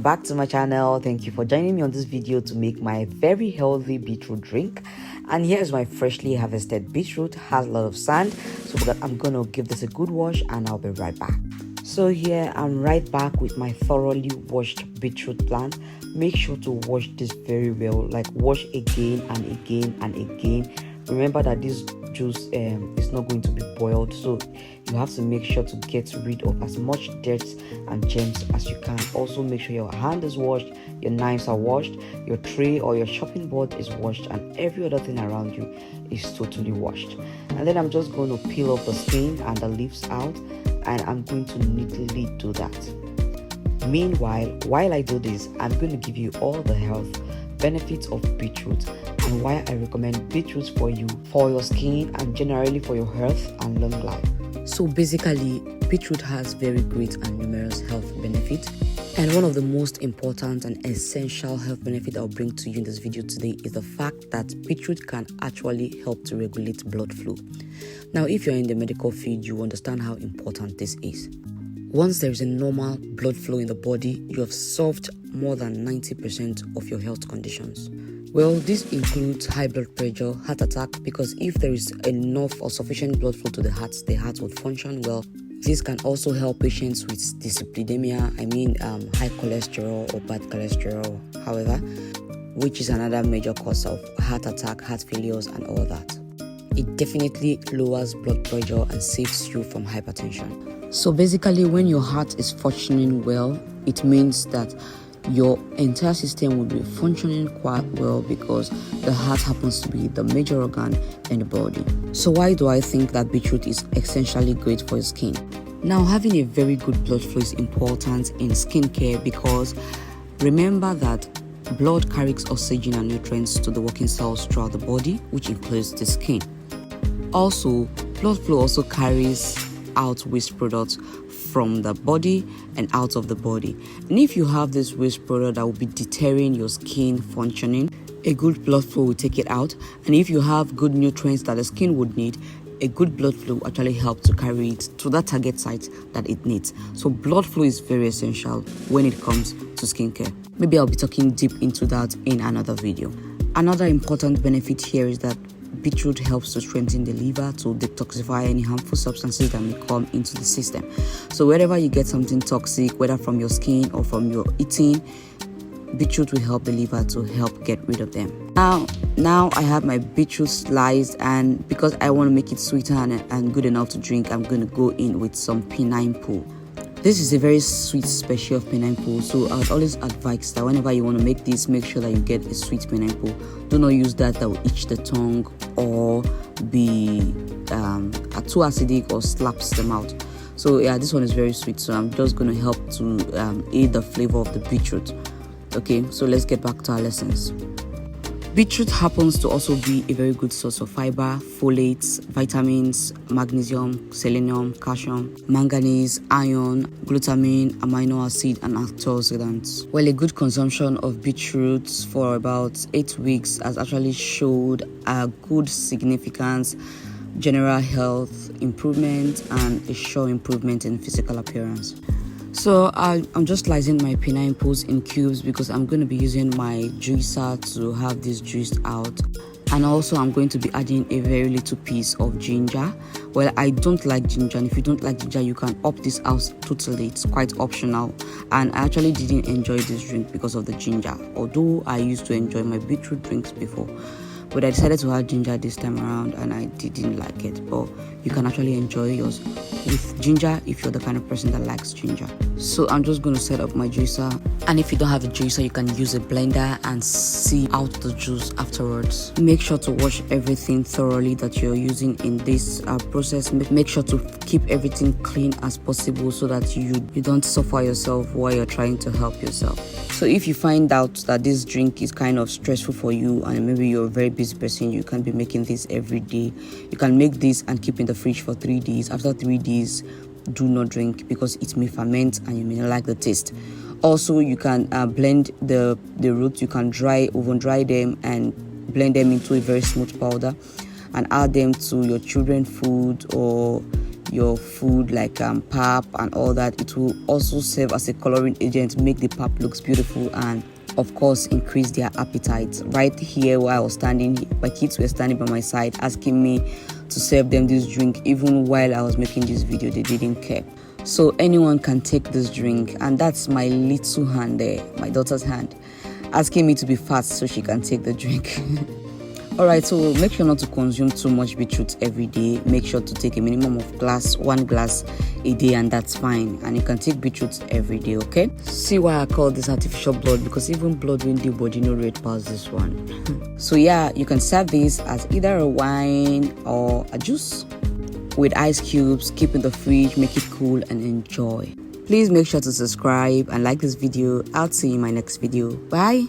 back to my channel. Thank you for joining me on this video to make my very healthy beetroot drink. And here's my freshly harvested beetroot. Has a lot of sand, so I'm gonna give this a good wash and I'll be right back. So here I'm right back with my thoroughly washed beetroot plant. Make sure to wash this very well, like wash again and again and again. Remember that this juice is not going to be boiled, so you have to make sure to get rid of as much dirt and germs as you can. Also make sure your hand is washed, your knives are washed, your tray or your chopping board is washed, and every other thing around you is totally washed. And then I'm just going to peel off the skin and the leaves out, and I'm going to neatly do that. Meanwhile, while I do this, I'm going to give you all the health benefits of beetroot and why I recommend beetroot for you, for your skin, and generally for your health and long life. So basically, beetroot has very great and numerous health benefits, and one of the most important and essential health benefits I'll bring to you in this video today is the fact that beetroot can actually help to regulate blood flow. Now, if you're in the medical field, you understand how important this is. Once there is a normal blood flow in the body, you have solved more than 90% of your health conditions. Well, this includes high blood pressure, heart attack, because if there is enough or sufficient blood flow to the heart will function well. This can also help patients with dyslipidemia, high cholesterol or bad cholesterol, however, which is another major cause of heart attack, heart failures, and all that. It definitely lowers blood pressure and saves you from hypertension. So basically, when your heart is functioning well, it means that your entire system will be functioning quite well, because the heart happens to be the major organ in the body. So why do I think that beetroot is essentially great for your skin? Now, having a very good blood flow is important in skincare, because remember that blood carries oxygen and nutrients to the working cells throughout the body, which includes the skin. Also, blood flow also carries out waste products from the body and out of the body. And if you have this waste product that will be deterring your skin functioning, a good blood flow will take it out. And if you have good nutrients that the skin would need, a good blood flow actually helps to carry it to that target site that it needs. So blood flow is very essential when it comes to skincare. Maybe I'll be talking deep into that in another video. Another important benefit here is that beetroot helps to strengthen the liver to detoxify any harmful substances that may come into the system. So wherever you get something toxic, whether from your skin or from your eating, beetroot will help the liver to help get rid of them. Now I have my beetroot sliced, and because I want to make it sweeter and good enough to drink, I'm going to go in with some pineapple. This is a very sweet special of pineapple, so I would always advise that whenever you want to make this, make sure that you get a sweet pineapple. Do not use that will itch the tongue or be too acidic or slaps the mouth. So yeah, this one is very sweet, so I'm just going to help to aid the flavor of the beetroot. Okay, so let's get back to our lessons. Beetroot happens to also be a very good source of fiber, folates, vitamins, magnesium, selenium, calcium, manganese, iron, glutamine, amino acid, and antioxidants. Well, a good consumption of beetroot for about 8 weeks has actually showed a good significance, general health improvement, and a sure improvement in physical appearance. So I'm just slicing my pineapples in cubes because I'm going to be using my juicer to have this juiced out. And also I'm going to be adding a very little piece of ginger. Well, I don't like ginger, and if you don't like ginger, you can opt this out totally. It's quite optional. And I actually didn't enjoy this drink because of the ginger, although I used to enjoy my beetroot drinks before. But I decided to add ginger this time around and I didn't like it. But you can actually enjoy yours with ginger if you're the kind of person that likes ginger. So I'm just going to set up my juicer. And if you don't have a juicer, you can use a blender and sieve out the juice afterwards. Make sure to wash everything thoroughly that you're using in this process. Make sure to keep everything clean as possible so that you don't suffer yourself while you're trying to help yourself. So if you find out that this drink is kind of stressful for you and maybe you're a very busy person, you can't be making this every day. You can make this and keep in the fridge for 3 days. After 3 days, do not drink because it may ferment and you may not like the taste. Also, you can blend the roots. You can oven dry them and blend them into a very smooth powder and add them to your children's food or your food like pap and all that. It will also serve as a coloring agent, make the pap looks beautiful, and of course increase their appetite. Right here where I was standing, my kids were standing by my side asking me to serve them this drink. Even while I was making this video, they didn't care. So anyone can take this drink, and that's my little hand there, my daughter's hand, asking me to be fast so she can take the drink. Alright, so make sure not to consume too much beetroot every day. Make sure to take a minimum of 1 glass a day, and that's fine. And you can take beetroot every day, okay? See why I call this artificial blood, because even blood in the body no rate past this one. So yeah, you can serve this as either a wine or a juice with ice cubes. Keep in the fridge, make it cool, and enjoy. Please make sure to subscribe and like this video. I'll see you in my next video. Bye.